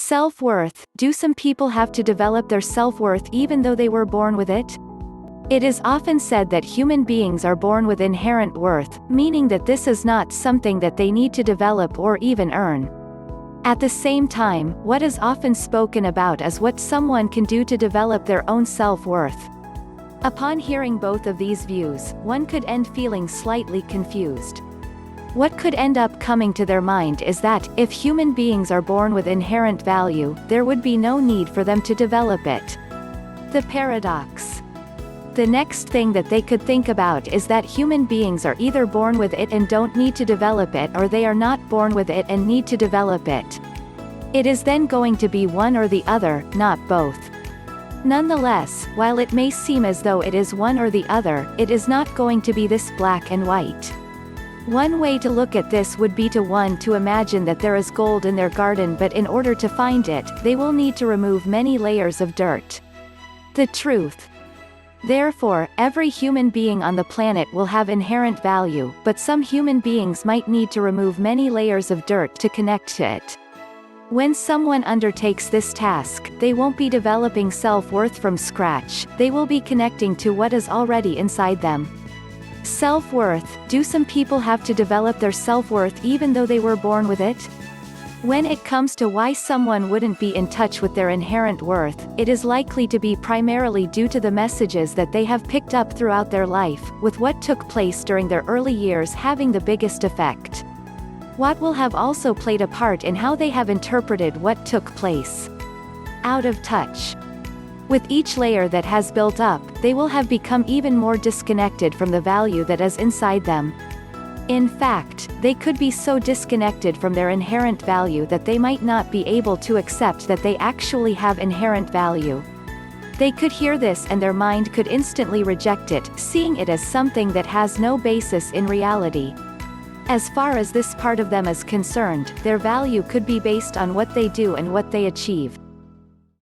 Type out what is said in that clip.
Self-worth. Do some people have to develop their self-worth even though they were born with it? It is often said that human beings are born with inherent worth, meaning that this is not something that they need to develop or even earn. At the same time, what is often spoken about is what someone can do to develop their own self-worth. Upon hearing both of these views, one could end feeling slightly confused. What could end up coming to their mind is that, if human beings are born with inherent value, there would be no need for them to develop it. The paradox. The next thing that they could think about is that human beings are either born with it and don't need to develop it, or they are not born with it and need to develop it. It is then going to be one or the other, not both. Nonetheless, while it may seem as though it is one or the other, it is not going to be this black and white. One way to look at this would be to imagine that there is gold in their garden, but in order to find it, they will need to remove many layers of dirt. The truth. Therefore, every human being on the planet will have inherent value, but some human beings might need to remove many layers of dirt to connect to it. When someone undertakes this task, they won't be developing self-worth from scratch, they will be connecting to what is already inside them. Self-worth. Do some people have to develop their self-worth even though they were born with it? When it comes to why someone wouldn't be in touch with their inherent worth, it is likely to be primarily due to the messages that they have picked up throughout their life, with what took place during their early years having the biggest effect. What will have also played a part in how they have interpreted what took place. Out of touch. With each layer that has built up, they will have become even more disconnected from the value that is inside them. In fact, they could be so disconnected from their inherent value that they might not be able to accept that they actually have inherent value. They could hear this and their mind could instantly reject it, seeing it as something that has no basis in reality. As far as this part of them is concerned, their value could be based on what they do and what they achieve.